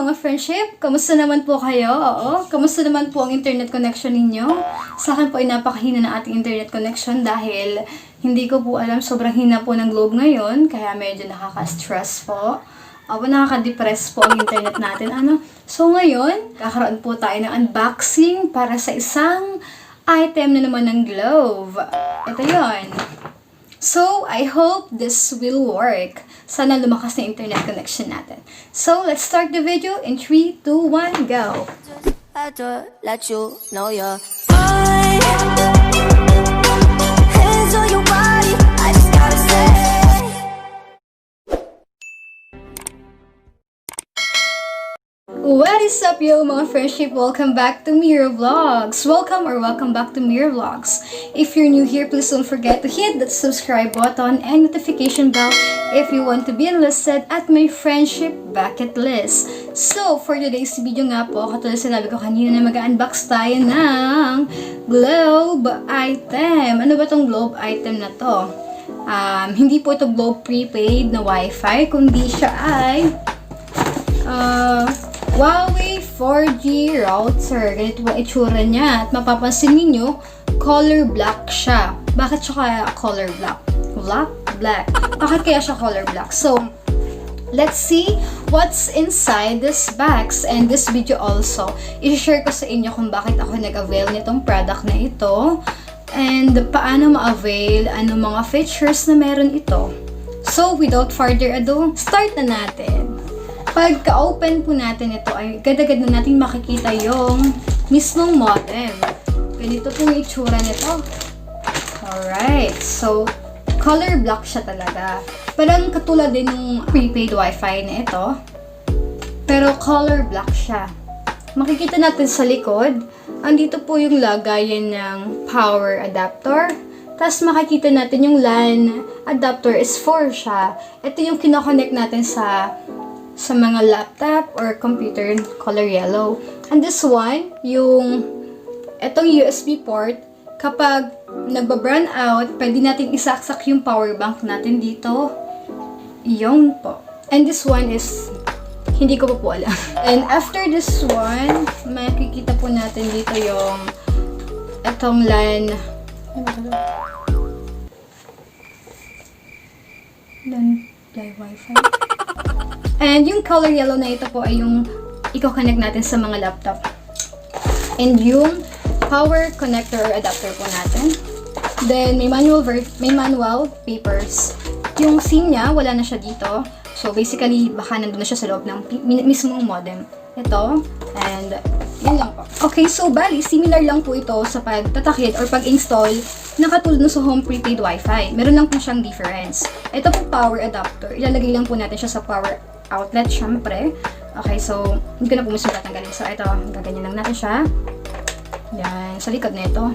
mga friendship! Kamusta naman po kayo? Oo, kamusta naman po ang internet connection ninyo? Sa akin po ay napakahina ng ating internet connection dahil hindi ko po alam, sobrang hina po ng globe ngayon, kaya medyo nakaka-stress po. Nakaka-depress po ang internet natin. So ngayon, kakaroon po tayo ng unboxing para sa isang item na naman ng globe. Ito yon. So, I hope this will work. Sana lumakas na internet connection natin. So, let's start the video in 3, 2, 1, go! Just had to let you know you're fine. Hands on your body, I just gotta say. What is up, yo mga friendship? Welcome back to Miro Vlogs. Welcome back to Miro Vlogs. If you're new here, please don't forget to hit that subscribe button and notification bell if you want to be enlisted at my friendship bucket list. So, for today's video nga po, katulad sinabi ko kanina na mag-unbox tayo ng globe item. Ano ba tong globe item na to? Hindi po ito globe prepaid na wifi, kundi siya ay Huawei 4G router. Ganito po itsura niya. At mapapansin niyo, color black siya. Bakit siya kaya color black? Black. Bakit kaya siya color black? So, let's see what's inside this box. And this video also, i-share ko sa inyo kung bakit ako nag-avail nitong product na ito. And paano ma-avail, ano mga features na meron ito. So, without further ado, start na natin. Pagka-open po natin ito, ay agad-agad na natin makikita yung mismong modem. Ganito po yung itsura nito. Alright, so color black siya talaga. Parang katulad din ng prepaid wifi na ito. Pero color black siya. Makikita natin sa likod, andito po yung lagayan ng power adapter. Tapos makikita natin yung LAN adapter is 4 siya. Ito yung kinoconnect natin sa mga laptop or computer, color yellow. And this one, etong USB port, kapag nagba-brown out, pwede natin isaksak yung power bank natin dito. Yung po. And this one is, hindi ko po alam. And after this one, makikita po natin dito yung etong LAN. LAN Wi-Fi. And yung color yellow na ito po ay yung i-connect natin sa mga laptop. And yung power connector adapter po natin. Then may manual papers. Yung SIM niya, wala na siya dito. So basically, baka nandun na siya sa loob ng mismong modem. Ito. And yun lang po. Okay, so bali, similar lang po ito sa pagtatakit or pag-install na katulad sa home prepaid wifi. Meron lang po siyang difference. Ito po power adapter. Ilalagay lang po natin siya sa power outlet, syempre. Okay, so hindi ko na po tatanggalin. So ito, gaganyan lang natin siya. Yan, sa likod na ito.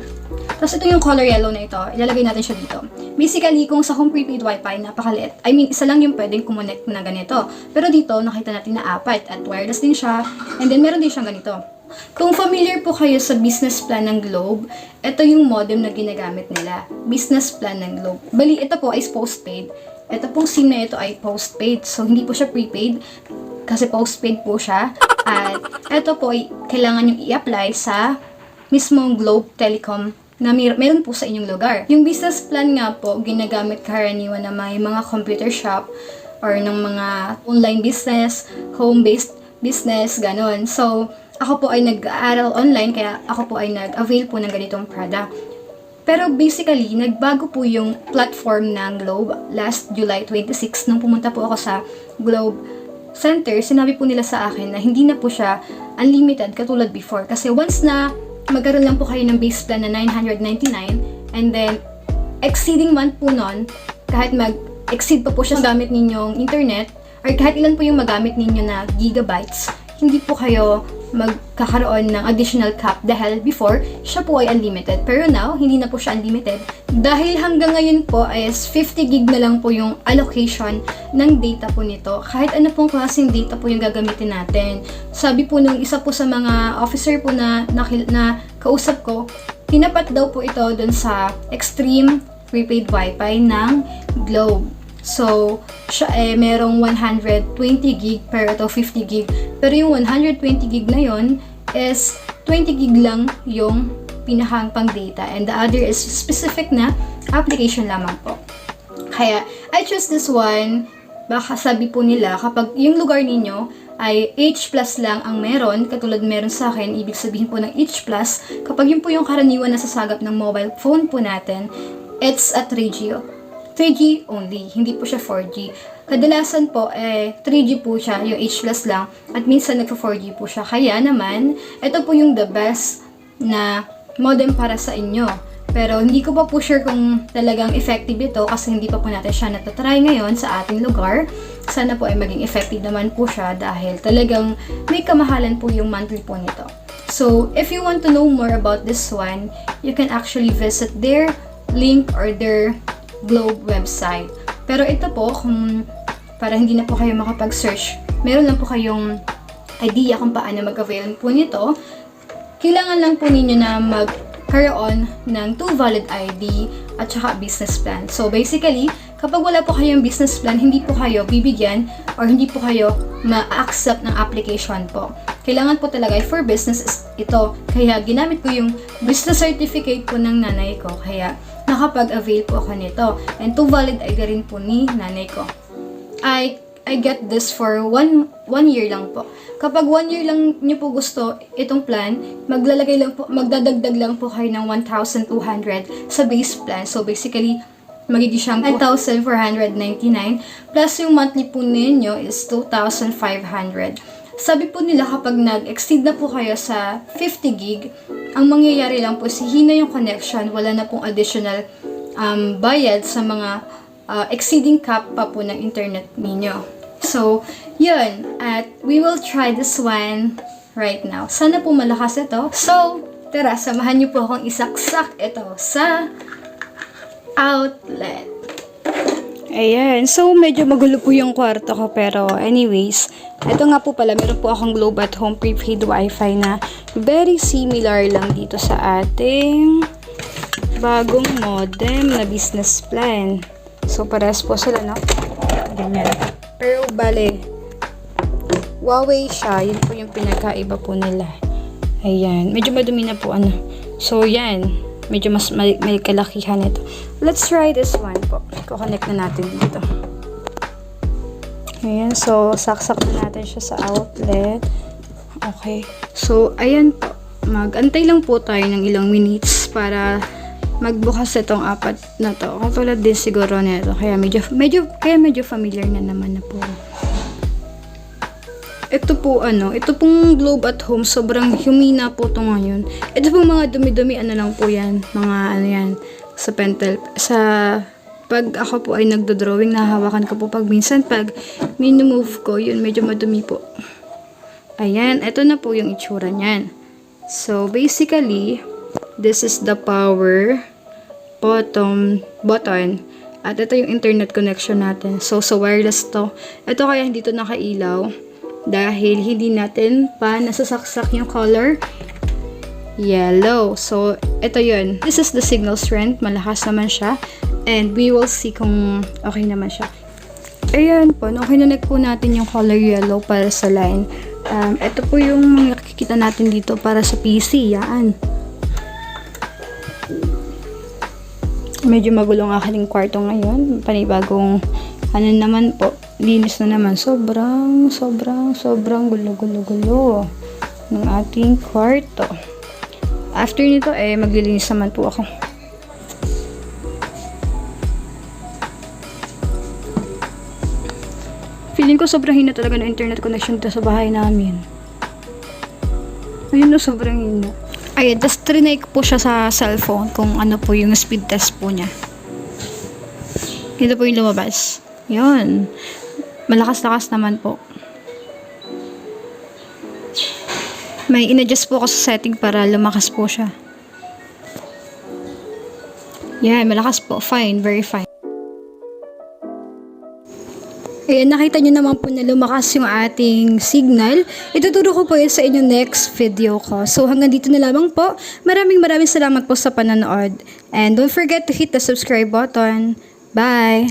Tapos ito yung color yellow na ito. Ilalagay natin siya dito. Basically, kung sa home prepaid wifi, napakaliit. I mean, isa lang yung pwedeng kumonect na ganito. Pero dito, nakita natin na apat at wireless din siya. And then, meron din siyang ganito. Kung familiar po kayo sa business plan ng Globe, ito yung modem na ginagamit nila. Business plan ng Globe. Bali, ito po ay postpaid. Ito pong SIM na ito ay postpaid. So, hindi po siya prepaid kasi postpaid po siya. At ito po ay kailangan nyo i-apply sa mismong Globe Telecom na meron po sa inyong lugar. Yung business plan nga po, ginagamit karaniwan na may mga computer shop or ng mga online business, home-based business, ganun. So, ako po ay nag-aaral online kaya ako po ay nag-avail po ng ganitong product. Pero basically, nagbago po yung platform ng Globe last July 26 nung pumunta po ako sa Globe Center. Sinabi po nila sa akin na hindi na po siya unlimited katulad before. Kasi once na magkaroon lang po kayo ng base plan na 999 and then exceeding month po nun, kahit mag-exceed pa po siya sa gamit ninyong internet or kahit ilan po yung magamit ninyo na gigabytes, hindi po kayo magkakaroon ng additional cap dahil before, siya po ay unlimited. Pero now, hindi na po siya unlimited. Dahil hanggang ngayon po is 50 gig na lang po yung allocation ng data po nito. Kahit ano pong klaseng data po yung gagamitin natin. Sabi po nung isa po sa mga officer po na kausap ko, tinapat daw po ito dun sa extreme prepaid wifi ng Globe. So, siya merong 120 gig pero ito 50 gig. Pero yung 120 gig na yon is 20 gig lang yung pinakang pang data and the other is specific na application lamang po. Kaya, I choose this one. Baka sabi po nila, kapag yung lugar ninyo ay H plus lang ang meron, katulad meron sa akin, ibig sabihin po ng H plus, kapag yun po yung karaniwan na sasagap ng mobile phone po natin, it's a 3G. 3G only, hindi po siya 4G. Kadalasan po, 3G po siya, yung H plus lang, at minsan nagpa-4G po siya. Kaya naman, ito po yung the best na modem para sa inyo. Pero hindi ko pa po sure kung talagang effective ito kasi hindi pa po natin siya natatry ngayon sa ating lugar. Sana po ay maging effective naman po siya dahil talagang may kamahalan po yung monthly po nito. So, if you want to know more about this one, you can actually visit their link or their Globe website. Pero ito po, kung para hindi na po kayo makapag-search, meron lang po kayong idea kung paano mag-avail po nito. Kailangan lang po ninyo na magkaroon ng 2 valid ID at saka business plan. So basically, kapag wala po kayong business plan, hindi po kayo bibigyan or hindi po kayo ma-accept ng application po. Kailangan po talaga for business ito. Kaya ginamit ko yung business certificate po ng nanay ko. Kaya nakapag-avail po ako nito. And 2 valid ID rin po ni nanay ko. I get this for one year lang po. Kapag 1 year lang niyo po gusto itong plan, magdadagdag lang po kayo ng 1,200 sa base plan. So basically, magiging siyang 9,499 plus yung monthly po ninyo is 2,500. Sabi po nila kapag nag-exceed na po kayo sa 50 gig, ang mangyayari lang po is hihina yung connection, wala na pong additional bayad sa mga exceeding cap pa po ng internet ninyo. So, yun. At we will try this one right now. Sana po malakas ito. So, tara, samahan niyo po akong isaksak ito sa outlet. Ayan. So, medyo magulo po yung kwarto ko. Pero, anyways, ito nga po pala, meron po akong Globe at Home prepaid Wi-Fi na very similar lang dito sa ating bagong modem na business plan. So, parehas po sila, no? Ganyan. Pero, bale, Huawei siya. Yun po yung pinagkaiba po nila. Ayan. Medyo madumi na po, ano. So, yan. Medyo mas may kalakihan ito. Let's try this one po. Kukonect na natin dito. Ayan. So, saksak na natin siya sa outlet. Okay. So, ayan po. Mag-antay lang po tayo ng ilang minutes para magbukas itong apat na to. Katulad din siguro nito. Kaya medyo familiar na naman na po. Ito po ito pong Globe at Home, sobrang humina po ito ngayon. Ito pong mga dumi-dumi, lang po yan. Mga yan, sa pentel. Pag ako po ay nagdo-drawing, nahahawakan ko po pag minsan. Pag minimove ko, yun, medyo madumi po. Ayan, ito na po yung itsura niyan. So, basically, this is the power button. At ito yung internet connection natin. So, wireless to. Ito kaya hindi to nakailaw. Dahil hindi natin pa nasasaksak yung color yellow. So, ito yun. This is the signal strength. Malakas naman siya. And we will see kung okay naman siya. Ayan po. Nung kinonect po natin yung color yellow para sa line. Ito po yung makikita natin dito para sa PC. Yan. Medyo magulong aking kwarto ngayon. Panibagong naman po. Linis na naman. Sobrang gulo ng ating kwarto. After nito, maglilinis naman po ako. Feeling ko sobrang hina talaga ng internet connection dito sa bahay namin. Ayun na, sobrang hina. Ayun, just trinay ko po siya sa cellphone kung ano po yung speed test po niya. Ito po yung lumabas. Yun. Malakas-lakas naman po. May in-adjust po ako sa setting para lumakas po siya. Yan, malakas po. Fine, very fine. Ayan, nakita nyo naman po na lumakas yung ating signal. Ituturo ko po yun sa inyo next video ko. So, hanggang dito na lamang po. Maraming salamat po sa panonood. And don't forget to hit the subscribe button. Bye!